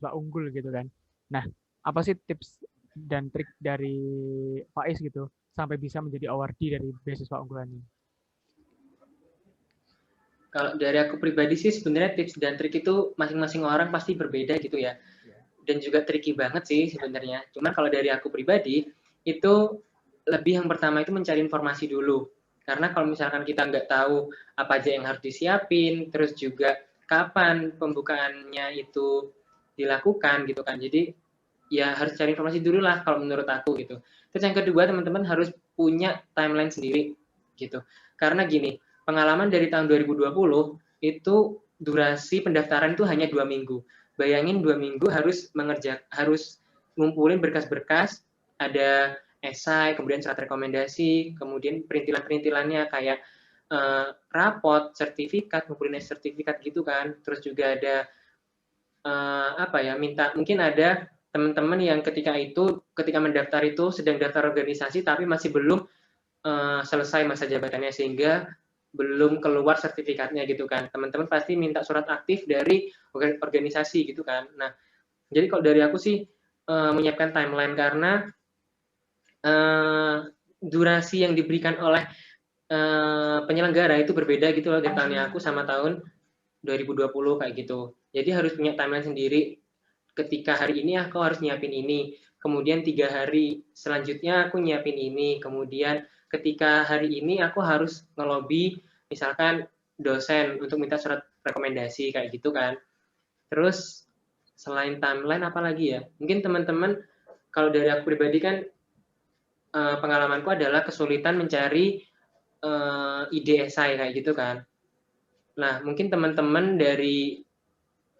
beasiswa unggul gitu kan. Nah, apa sih tips dan trik dari Faiz gitu sampai bisa menjadi awardee dari beasiswa unggulan ini? Kalau dari aku pribadi sih sebenarnya tips dan trik itu masing-masing orang pasti berbeda gitu ya. Dan juga tricky banget sih sebenarnya. Cuman kalau dari aku pribadi itu lebih yang pertama itu mencari informasi dulu. Karena kalau misalkan kita nggak tahu apa aja yang harus disiapin, terus juga kapan pembukaannya itu dilakukan gitu kan. Jadi ya harus cari informasi dulu lah kalau menurut aku gitu. Terus yang kedua teman-teman harus punya timeline sendiri gitu. Karena gini, pengalaman dari tahun 2020 itu durasi pendaftaran itu hanya 2 minggu. Bayangin 2 minggu harus ngumpulin berkas-berkas, ada esai, kemudian surat rekomendasi, kemudian perintilan-perintilannya kayak rapot, sertifikat, ngumpulin sertifikat gitu kan. Terus juga ada apa ya, mungkin ada teman-teman yang ketika mendaftar itu sedang daftar organisasi tapi masih belum selesai masa jabatannya sehingga belum keluar sertifikatnya gitu kan. Teman-teman pasti minta surat aktif dari organisasi gitu kan. Nah, jadi kalau dari aku sih menyiapkan timeline karena durasi yang diberikan oleh penyelenggara itu berbeda gitu loh dari tahunnya aku sama tahun 2020 kayak gitu. Jadi harus punya timeline sendiri. Ketika hari ini aku harus nyiapin ini, kemudian 3 hari selanjutnya aku nyiapin ini, kemudian ketika hari ini aku harus ngelobi misalkan dosen untuk minta surat rekomendasi kayak gitu kan. Terus selain timeline apa lagi ya? Mungkin teman-teman kalau dari aku pribadi kan pengalamanku adalah kesulitan mencari ide esai kayak gitu kan. Nah, mungkin teman-teman dari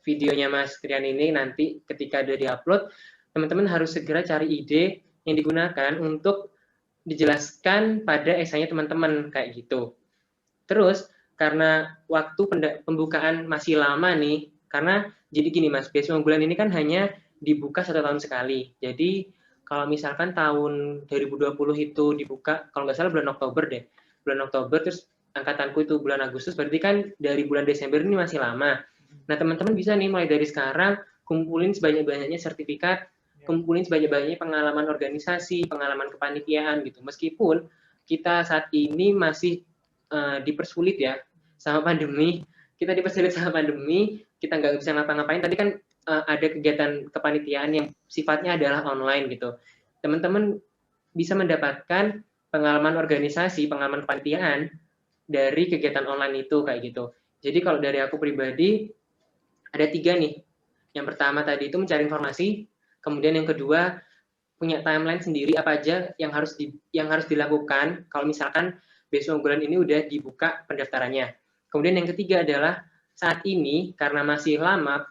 videonya Mas Trian ini nanti ketika udah diupload, teman-teman harus segera cari ide yang digunakan untuk dijelaskan pada esainya teman-teman kayak gitu. Terus karena waktu pembukaan masih lama nih, karena jadi gini Mas, beasiswa unggulan ini kan hanya dibuka 1 tahun sekali. Jadi kalau misalkan tahun 2020 itu dibuka, kalau nggak salah bulan Oktober deh, bulan Oktober, terus angkatanku itu bulan Agustus, berarti kan dari bulan Desember ini masih lama. Nah teman-teman bisa nih mulai dari sekarang kumpulin sebanyak-banyaknya sertifikat, kumpulin sebanyak-banyaknya pengalaman organisasi, pengalaman kepanitiaan gitu. Meskipun kita saat ini masih dipersulit ya sama pandemi, kita dipersulit sama pandemi, kita nggak bisa ngapa-ngapain. Tadi kan ada kegiatan kepanitiaan yang sifatnya adalah online gitu. Teman-teman bisa mendapatkan pengalaman organisasi, pengalaman kepanitiaan dari kegiatan online itu kayak gitu. Jadi kalau dari aku pribadi ada 3 nih. Yang pertama tadi itu mencari informasi, kemudian yang kedua punya timeline sendiri apa aja yang harus dilakukan kalau misalkan beasiswa unggulan ini udah dibuka pendaftarannya. Kemudian yang ketiga adalah saat ini karena masih lama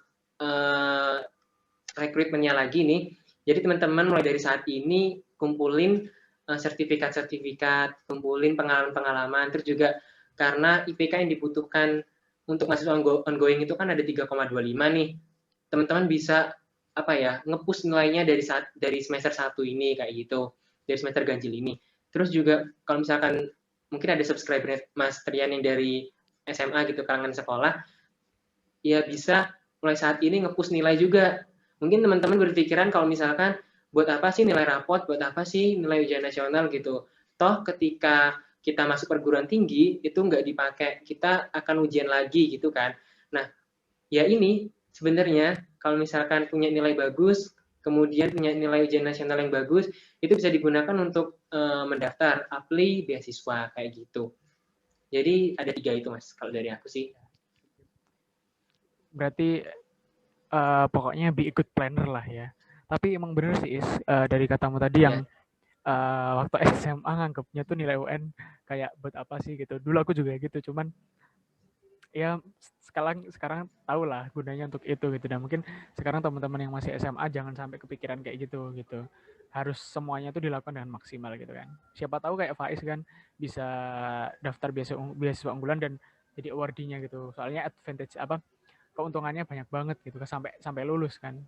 rekrutmennya lagi nih, jadi teman-teman mulai dari saat ini kumpulin sertifikat-sertifikat, kumpulin pengalaman-pengalaman, terus juga karena IPK yang dibutuhkan untuk mahasiswa ongoing itu kan ada 3,25 nih. Teman-teman bisa apa ya, nge-push nilainya dari semester 1 ini kayak gitu, dari semester ganjil ini. Terus juga kalau misalkan mungkin ada subscriber Mas Trian yang dari SMA gitu, kalangan sekolah, ya bisa mulai saat ini nge-push nilai juga. Mungkin teman-teman berpikiran kalau misalkan buat apa sih nilai rapot, buat apa sih nilai ujian nasional gitu. Toh ketika kita masuk perguruan tinggi itu nggak dipakai, kita akan ujian lagi gitu kan. Nah, ya ini sebenarnya kalau misalkan punya nilai bagus, kemudian punya nilai ujian nasional yang bagus, itu bisa digunakan untuk mendaftar apply beasiswa kayak gitu. Jadi ada 3 itu Mas kalau dari aku sih. Berarti pokoknya be a good planner lah ya. Tapi emang bener sih dari katamu tadi yang waktu SMA nganggapnya tuh nilai UN kayak buat apa sih gitu. Dulu aku juga gitu, cuman ya sekarang tahu lah gunanya untuk itu gitu. Dan mungkin sekarang teman-teman yang masih SMA jangan sampai kepikiran kayak gitu gitu. Harus semuanya tuh dilakukan dengan maksimal gitu kan. Siapa tahu kayak Faiz kan bisa daftar beasiswa unggulan dan jadi awardee-nya gitu. Soalnya advantage apa keuntungannya banyak banget gitu kan sampai lulus kan.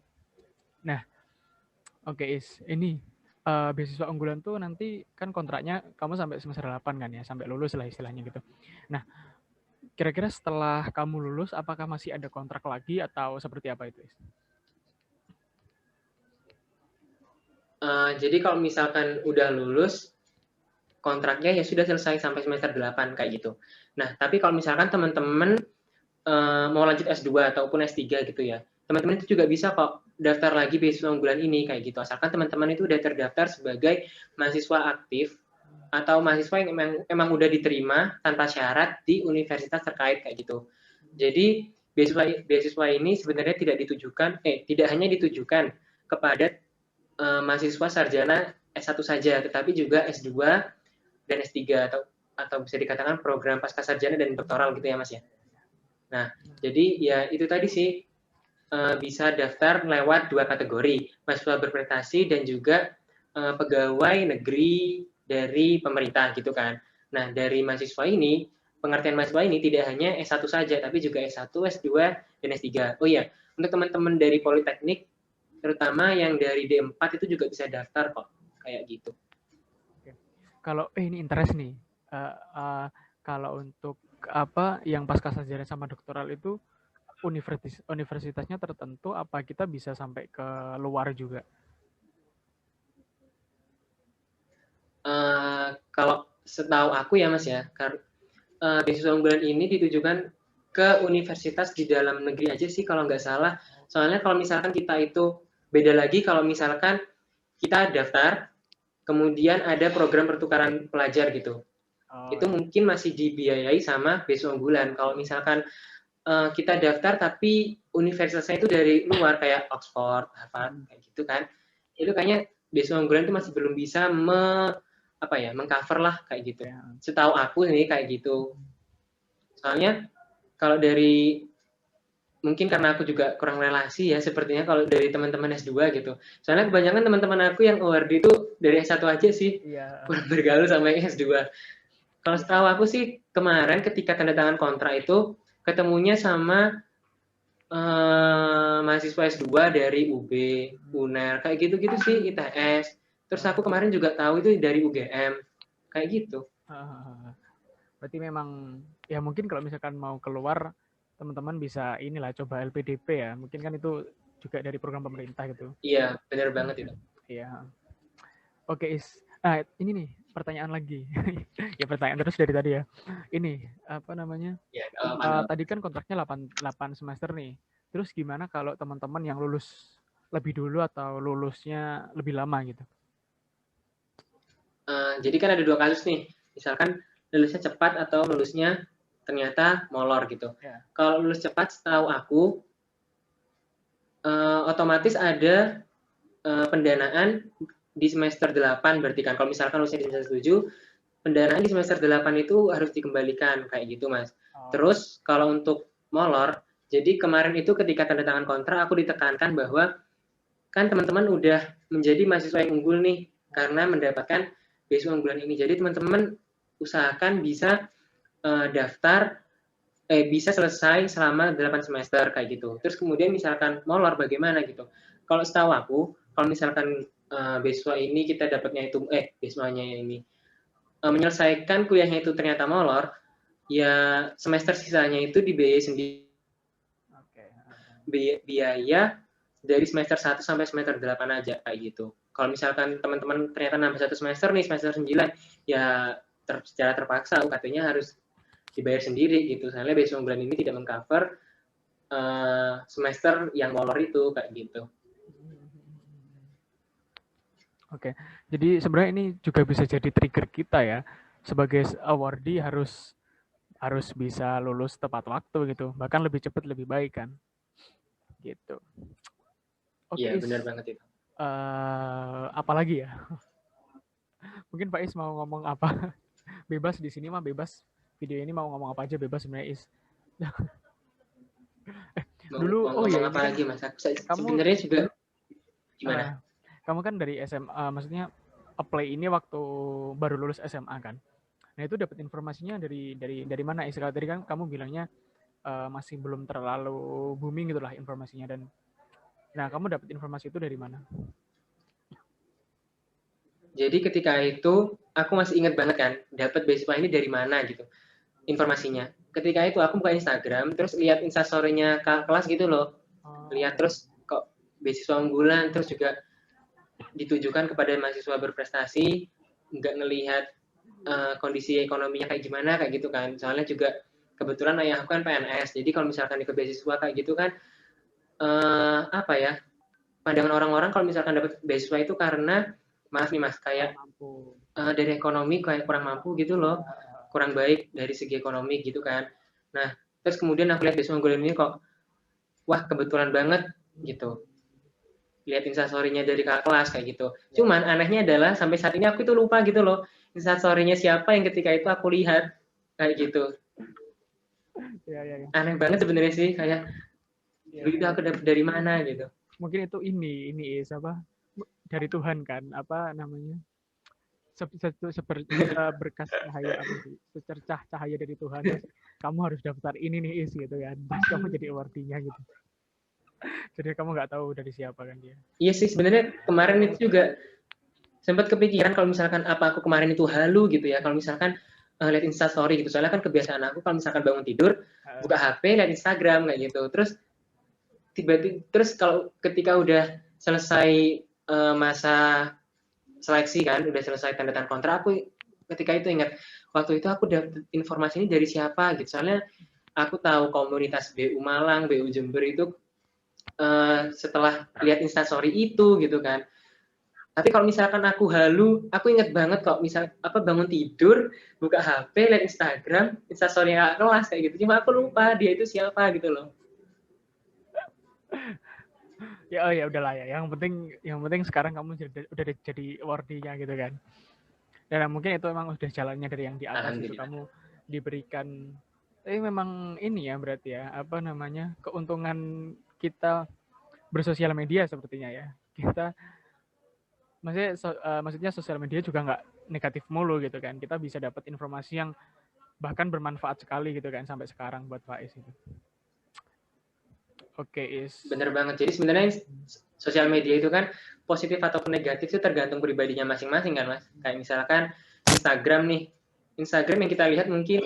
Nah, oke ini beasiswa unggulan tuh nanti kan kontraknya kamu sampai semester 8 kan ya, sampai lulus lah istilahnya gitu. Nah, kira-kira setelah kamu lulus apakah masih ada kontrak lagi atau seperti apa itu? Jadi kalau misalkan udah lulus, kontraknya ya sudah selesai sampai semester 8 kayak gitu. Nah, tapi kalau misalkan teman-teman mau lanjut S2 ataupun S3 gitu ya, teman-teman itu juga bisa kok daftar lagi beasiswa unggulan ini kayak gitu. Asalkan teman-teman itu udah terdaftar sebagai mahasiswa aktif atau mahasiswa yang emang udah diterima tanpa syarat di universitas terkait kayak gitu. Jadi beasiswa ini sebenarnya tidak hanya ditujukan kepada mahasiswa sarjana S1 saja, tetapi juga S2 dan S3 atau bisa dikatakan program pasca sarjana dan doktoral gitu ya Mas ya. Nah, jadi ya itu tadi sih bisa daftar lewat 2 kategori, mahasiswa berprestasi dan juga pegawai negeri dari pemerintah gitu kan. Nah, dari mahasiswa ini, pengertian mahasiswa ini tidak hanya S1 saja, tapi juga S1, S2, dan S3. Oh iya, untuk teman-teman dari Politeknik, terutama yang dari D4 itu juga bisa daftar kok, kayak gitu. Kalau ini interest nih, kalau untuk apa yang pasca sarjana sama doktoral itu universitasnya tertentu, apa kita bisa sampai ke luar juga? Kalau setahu aku ya Mas ya, beasiswa unggulan ini ditujukan ke universitas di dalam negeri aja sih kalau nggak salah. Soalnya kalau misalkan kita itu beda lagi kalau misalkan kita daftar, kemudian ada program pertukaran pelajar gitu. Itu mungkin masih dibiayai sama beasiswa unggulan. Kalau misalkan kita daftar tapi universitasnya itu dari luar kayak Oxford, Harvard kayak gitu kan, itu kayaknya beasiswa unggulan itu masih belum bisa mengcover lah kayak gitu. Setahu aku nih kayak gitu. Soalnya kalau dari mungkin karena aku juga kurang relasi ya sepertinya kalau dari teman-teman S2 gitu. Soalnya kebanyakan teman-teman aku yang award itu dari S1 aja sih. Kurang bergaul sama yang S2. Kalau setahu aku sih kemarin ketika tanda tangan kontrak itu ketemunya sama mahasiswa S2 dari UB, UNER, kayak gitu-gitu sih, ITS. Terus aku kemarin juga tahu itu dari UGM, kayak gitu. Berarti memang ya mungkin kalau misalkan mau keluar teman-teman bisa inilah coba LPDP ya. Mungkin kan itu juga dari program pemerintah gitu. Iya, benar banget itu. Iya. Oke, ini nih pertanyaan lagi. Ya pertanyaan terus dari tadi ya. Ini apa namanya? Ya, Tadi kan kontraknya 8 semester nih. Terus gimana kalau teman-teman yang lulus lebih dulu atau lulusnya lebih lama gitu? Jadi kan ada 2 kasus nih. Misalkan lulusnya cepat atau lulusnya ternyata molor gitu. Kalau lulus cepat setahu aku otomatis ada pendanaan di semester 8 berarti kan. Kalau misalkan lulusnya di semester 7, pendanaan di semester 8 itu harus dikembalikan kayak gitu Mas. Terus kalau untuk molor, jadi kemarin itu ketika tanda tangan kontrak aku ditekankan bahwa kan teman-teman udah menjadi mahasiswa yang unggul nih karena mendapatkan beasiswa unggulan ini. Jadi teman-teman usahakan bisa bisa selesai selama 8 semester kayak gitu. Terus kemudian misalkan molor bagaimana gitu. Kalau setahu aku, kalau misalkan beasiswa ini kita dapatnya itu beasiswanya ini menyelesaikan kuliahnya itu ternyata molor, ya semester sisanya itu dibiayai sendiri. Biaya dari semester 1 sampai semester 8 aja kayak gitu. Kalau misalkan teman-teman ternyata nambah 1 semester nih, semester 9, ya secara terpaksa UKT-nya harus dibayar sendiri gitu. Soalnya beasiswa unggulan ini tidak mengcover semester yang molor itu kayak gitu. Oke, jadi sebenarnya ini juga bisa jadi trigger kita ya. Sebagai awardee harus bisa lulus tepat waktu gitu. Bahkan lebih cepat lebih baik kan. Gitu. Oke, Iya, benar banget itu. apa lagi ya? Mungkin Pak Is mau ngomong apa? Bebas di sini mah bebas. Video ini mau ngomong apa aja bebas sebenarnya Is. Dulu mau ngomong apa lagi Mas? Sebenarnya juga gimana? Kamu kan dari SMA, maksudnya apply ini waktu baru lulus SMA kan. Nah itu dapat informasinya dari mana? Istilah tadi kan kamu bilangnya masih belum terlalu booming gitulah informasinya dan nah kamu dapat informasi itu dari mana? Jadi ketika itu aku masih ingat banget kan dapat beasiswa ini dari mana gitu informasinya. Ketika itu aku buka Instagram terus lihat instastory-nya kelas gitu loh. Lihat terus kok beasiswa unggulan terus juga ditujukan kepada mahasiswa berprestasi, nggak ngelihat kondisi ekonominya kayak gimana kayak gitu kan. Soalnya juga kebetulan ayah aku kan PNS, jadi kalau misalkan ikut beasiswa kayak gitu kan apa ya, pandangan orang-orang kalau misalkan dapat beasiswa itu karena maaf nih mas kayak dari ekonomi kayak kurang mampu gitu loh, kurang baik dari segi ekonomi gitu kan. Nah terus kemudian aku lihat beasiswa unggulan ini kok wah kebetulan banget gitu, lihat instastory-nya dari kakak kelas kayak gitu. Cuman anehnya adalah sampai saat ini aku itu lupa gitu loh instastory-nya siapa yang ketika itu aku lihat kayak gitu. Ya. Aneh banget sebenarnya sih, kayak begitu aku dapat dari mana gitu. Mungkin itu ini apa dari Tuhan kan, apa namanya, berkas cahaya apa sih, secercah cahaya dari Tuhan, terus kamu harus daftar ini nih Is gitu kan, terus kamu jadi awardee-nya gitu. Jadi kamu nggak tahu dari siapa kan dia. Iya sih sebenarnya kemarin itu juga sempat kepikiran kalau misalkan apa aku kemarin itu halu gitu ya, kalau misalkan lihat instastory gitu, soalnya kan kebiasaan aku kalau misalkan bangun tidur buka HP lihat Instagram kayak gitu, terus tiba-tiba terus kalau ketika udah selesai masa seleksi kan, udah selesai tanda tangan kontrak, aku ketika itu ingat waktu itu aku dapat informasi ini dari siapa gitu, soalnya aku tahu komunitas BU Malang, BU Jember itu setelah lihat instastory itu gitu kan. Tapi kalau misalkan aku halu, aku inget banget kok misal apa bangun tidur, buka HP, lihat Instagram, instastory kelas kayak gitu. Cuma aku lupa dia itu siapa gitu loh. Ya oh ya udahlah ya. Yang penting sekarang kamu udah jadi awardee-nya gitu kan. Dan mungkin itu emang udah jalannya dari yang di atas itu, kamu diberikan. Tapi memang ini ya berarti ya, apa namanya, keuntungan kita bersosial media sepertinya ya. Kita maksudnya sosial media juga nggak negatif mulu gitu kan. Kita bisa dapat informasi yang bahkan bermanfaat sekali gitu kan sampai sekarang buat Faiz itu. Oke, Is. Bener banget. Jadi sebenarnya sosial media itu kan positif ataupun negatif itu tergantung pribadinya masing-masing kan mas. Kayak misalkan Instagram nih. Instagram yang kita lihat mungkin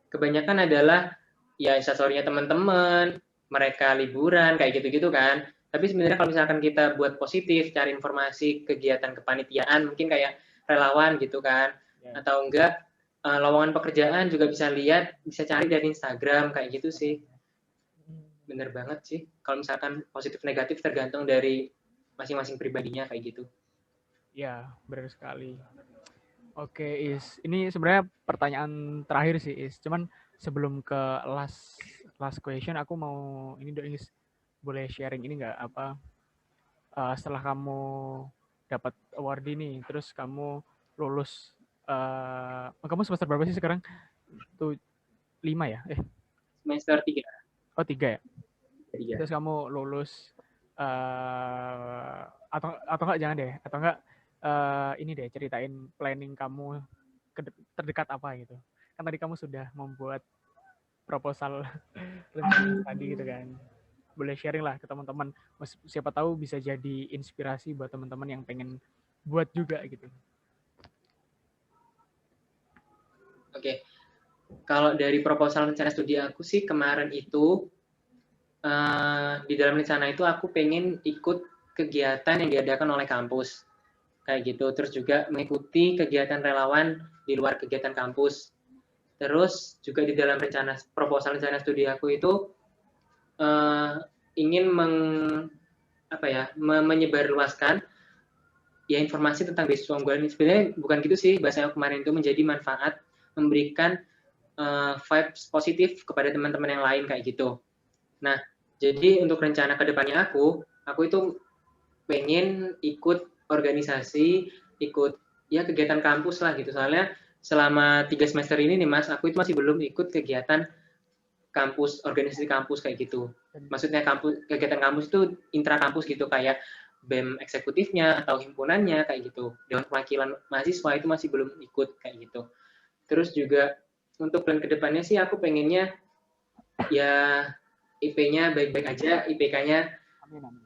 kebanyakan adalah ya instastory-nya teman-teman, mereka liburan kayak gitu-gitu kan. Tapi sebenarnya kalau misalkan kita buat positif, cari informasi kegiatan kepanitiaan, mungkin kayak relawan gitu kan, atau enggak lowongan pekerjaan juga bisa lihat, bisa cari dari Instagram kayak gitu sih. Bener banget sih. Kalau misalkan positif negatif tergantung dari masing-masing pribadinya kayak gitu. Ya, benar sekali. Oke, Is. Ini sebenarnya pertanyaan terakhir sih, Is. Cuman sebelum ke last question, aku mau ini dong, Is. Boleh sharing ini nggak apa setelah kamu dapat award ini, terus kamu lulus, kamu semester berapa sih sekarang? Tuh 5 ya? Semester 3. Oh 3 ya? 3. Terus kamu lulus, atau enggak jangan deh, atau enggak ini deh ceritain planning kamu terdekat apa gitu. Kan tadi kamu sudah membuat proposal rencana tadi gitu kan. Boleh sharing lah ke teman-teman. Siapa tahu bisa jadi inspirasi buat teman-teman yang pengen buat juga gitu. Oke. Kalau dari proposal rencana studi aku sih kemarin itu di dalam rencana itu aku pengen ikut kegiatan yang diadakan oleh kampus kayak gitu, terus juga mengikuti kegiatan relawan di luar kegiatan kampus. Terus juga di dalam proposal rencana studi aku itu ingin menyebarluaskan ya informasi tentang beasiswa unggulan ini. Sebenarnya bukan gitu sih, bahasa kemarin itu menjadi manfaat, memberikan vibes positif kepada teman-teman yang lain kayak gitu. Nah, jadi untuk rencana kedepannya aku itu pengen ikut organisasi, ikut ya kegiatan kampus lah gitu. Soalnya selama 3 semester ini nih mas, aku itu masih belum ikut kegiatan kampus, organisasi kampus kayak gitu. Maksudnya kegiatan kampus itu intra kampus gitu, kayak BEM eksekutifnya atau himpunannya kayak gitu. Dewan perwakilan mahasiswa itu masih belum ikut kayak gitu. Terus juga untuk plan kedepannya sih aku pengennya ya IP-nya baik-baik aja, IPK-nya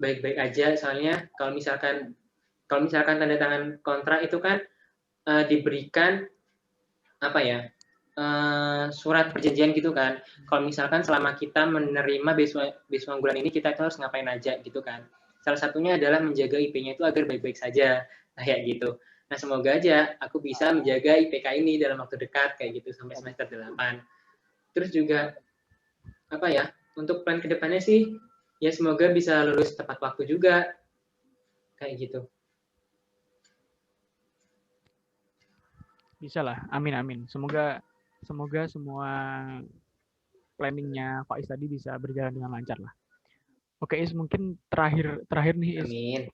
baik-baik aja. Soalnya kalau misalkan tanda tangan kontrak itu kan diberikan apa ya, surat perjanjian gitu kan. Kalau misalkan selama kita menerima beasiswa unggulan ini kita itu harus ngapain aja gitu kan. Salah satunya adalah menjaga IP-nya itu agar baik-baik saja, kayak gitu. Nah, semoga aja aku bisa menjaga IPK ini dalam waktu dekat kayak gitu sampai semester 8. Terus juga apa ya? Untuk plan kedepannya sih ya semoga bisa lulus tepat waktu juga kayak gitu. Bisa lah, amin amin. Semoga semua planningnya Faiz tadi bisa berjalan dengan lancar lah. Oke Is, mungkin terakhir nih Is, Amin.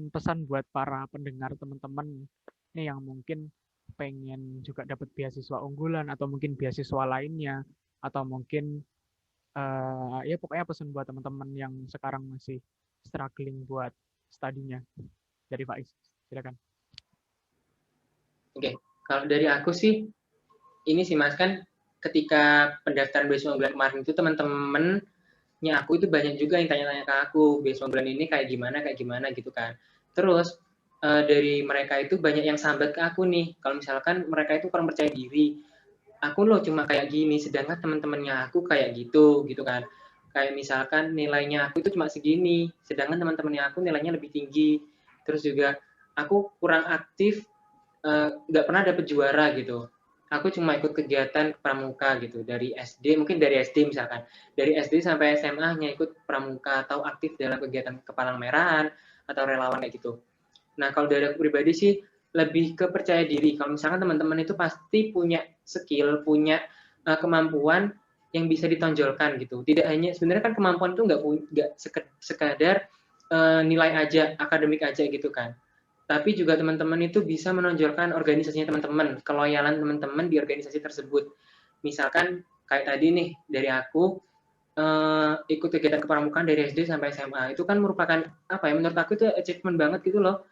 pesan buat para pendengar teman-teman nih yang mungkin pengen juga dapat beasiswa unggulan atau mungkin beasiswa lainnya atau mungkin ya pokoknya pesan buat teman-teman yang sekarang masih struggling buat studinya dari Faiz. Silakan. Oke, kalau dari aku sih ini sih Mas kan ketika pendaftaran beasiswa unggulan kemarin itu teman-temannya aku itu banyak juga yang tanya-tanya ke aku beasiswa unggulan ini kayak gimana gitu kan. Terus dari mereka itu banyak yang sambat ke aku nih kalau misalkan mereka itu kurang percaya diri, aku loh cuma kayak gini sedangkan teman-temannya aku kayak gitu kan. Kayak misalkan nilainya aku itu cuma segini sedangkan teman-temannya aku nilainya lebih tinggi. Terus juga aku kurang aktif, nggak pernah dapet juara gitu. Aku cuma ikut kegiatan pramuka gitu dari SD, mungkin dari SD misalkan. Dari SD sampai SMA hanya ikut pramuka atau aktif dalam kegiatan kepalang merahan atau relawan kayak gitu. Nah, kalau dari aku pribadi sih lebih ke percaya diri. Kalau misalkan teman-teman itu pasti punya skill, punya kemampuan yang bisa ditonjolkan gitu. Tidak hanya sebenarnya kan kemampuan itu nggak sekadar nilai aja, akademik aja gitu kan. Tapi juga teman-teman itu bisa menonjolkan organisasinya teman-teman, keloyalan teman-teman di organisasi tersebut. Misalkan kayak tadi nih dari aku ikut kegiatan kepramukaan dari SD sampai SMA itu kan merupakan apa ya? Menurut aku itu achievement banget gitu loh.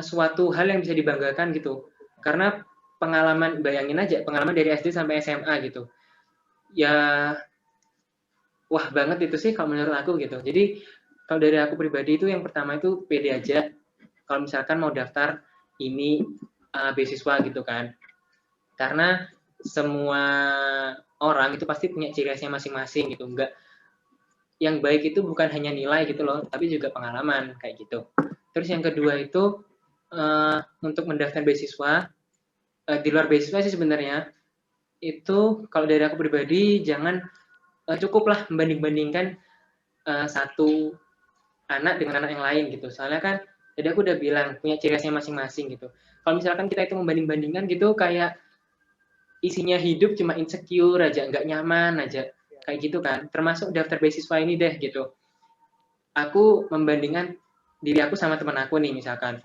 Suatu hal yang bisa dibanggakan gitu. Karena pengalaman bayangin aja pengalaman dari SD sampai SMA gitu. Ya wah banget itu sih kalau menurut aku gitu. Jadi kalau dari aku pribadi itu yang pertama itu pede aja kalau misalkan mau daftar ini beasiswa gitu kan. Karena semua orang itu pasti punya ciri khasnya masing-masing gitu. Enggak yang baik itu bukan hanya nilai gitu loh, tapi juga pengalaman kayak gitu. Terus yang kedua itu untuk mendaftar beasiswa di luar beasiswa sih sebenarnya itu kalau dari aku pribadi jangan cukuplah membanding-bandingkan satu anak dengan anak yang lain gitu. Soalnya kan jadi aku udah bilang punya ciri khasnya masing-masing gitu. Kalau misalkan kita itu membanding-bandingkan gitu kayak isinya hidup cuma insecure aja, nggak nyaman aja kayak gitu kan. Termasuk daftar beasiswa ini deh gitu. Aku membandingkan diri aku sama teman aku nih misalkan.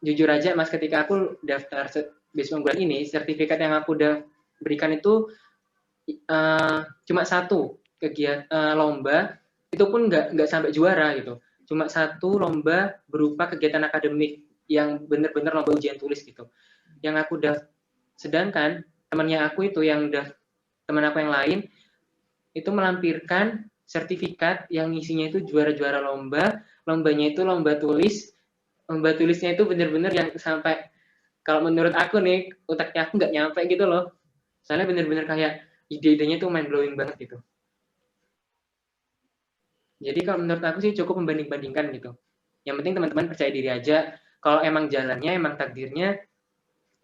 Jujur aja Mas ketika aku daftar beasiswa unggulan ini, sertifikat yang aku udah berikan itu cuma satu kegiatan lomba itu pun nggak sampai juara gitu. Cuma satu lomba berupa kegiatan akademik yang benar-benar lomba ujian tulis gitu. Yang aku udah sedangkan temannya aku itu yang udah teman aku yang lain itu melampirkan sertifikat yang isinya itu juara-juara lomba, lombanya itu lomba tulisnya itu benar-benar yang sampai kalau menurut aku nih otaknya aku nggak nyampe gitu loh. Soalnya benar-benar kayak ide-idenya tuh mind blowing banget gitu. Jadi kalau menurut aku sih cukup membanding-bandingkan gitu. Yang penting teman-teman percaya diri aja. Kalau emang jalannya, emang takdirnya,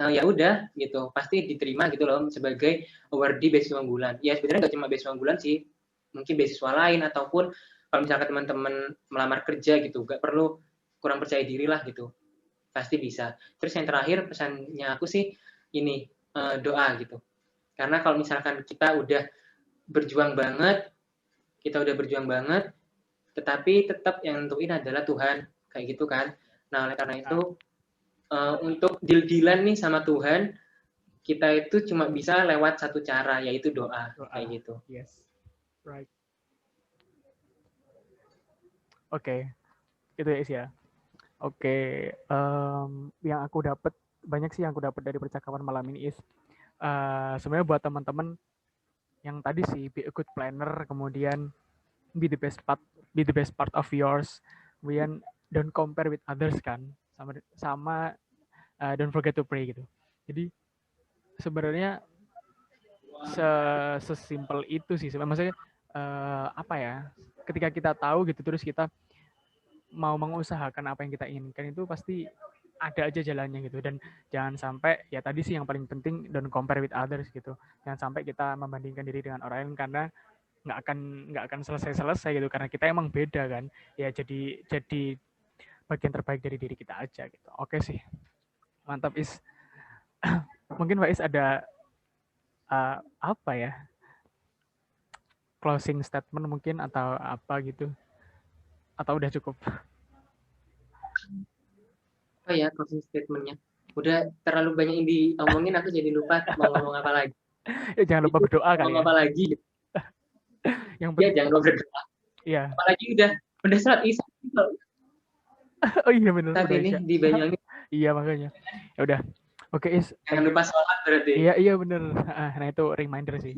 ya udah gitu. Pasti diterima gitu loh sebagai awardee beasiswa unggulan. Ya sebenarnya nggak cuma beasiswa unggulan sih. Mungkin beasiswa lain ataupun kalau misalkan teman-teman melamar kerja gitu, nggak perlu kurang percaya diri lah gitu. Pasti bisa. Terus yang terakhir pesannya aku sih ini doa gitu. Karena kalau misalkan kita udah berjuang banget, tetapi tetap yang nentuin adalah Tuhan kayak gitu kan. Nah oleh karena itu untuk deal-dealan nih sama Tuhan kita itu cuma bisa lewat satu cara yaitu doa kayak gitu. Yes, right. Oke, itu ya Is ya. Oke, yang aku dapat banyak sih yang aku dapat dari percakapan malam ini Is. Sebenarnya buat teman-teman yang tadi sih be a good planner, kemudian be the best part of yours, kemudian don't compare with others kan, sama don't forget to pray gitu. Jadi sebenarnya sesimpel itu sih, maksudnya apa ya? ketika kita tahu gitu terus kita mau mengusahakan apa yang kita inginkan itu pasti ada aja jalannya gitu. Dan jangan sampai ya tadi sih yang paling penting, don't compare with others gitu. Jangan sampai kita membandingkan diri dengan orang lain karena nggak akan selesai gitu karena kita emang beda kan. Ya jadi bagian terbaik dari diri kita aja gitu. Oke sih, mantap Is. Mungkin Pak Is ada apa ya, closing statement mungkin atau apa gitu, atau udah cukup? Oh ya, closing statement-nya. Udah terlalu banyak yang diomongin, aku jadi lupa mau ngomong apa lagi. Ya jangan lupa berdoa kali ngomong ya. apa lagi? Yang Ya, penting jangan lupa berdoa. iya. Apalagi udah sholat isya. Oh iya benar Saat udah ini Isya. di Banyuwangi. Iya makanya. Ya udah. Oke Is, Jangan lupa sholat berarti. Iya bener. Nah itu reminder sih.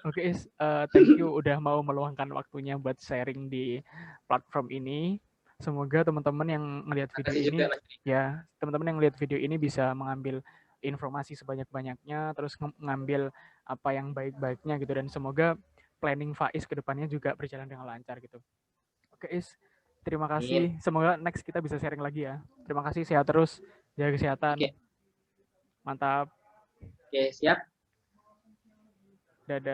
Oke Is, thank you udah mau meluangkan waktunya buat sharing di platform ini. Semoga teman-teman yang ngelihat video Makasih ini, juga, Mas. ya teman-teman yang lihat video ini bisa mengambil informasi sebanyak-banyaknya, terus ngambil apa yang baik-baiknya gitu, dan semoga planning Faiz ke depannya juga berjalan dengan lancar gitu. Oke Is, terima kasih. Semoga next kita bisa sharing lagi ya. Terima kasih, sehat terus, jaga kesehatan. Oke. Mantap. Oke, siap. Dadah.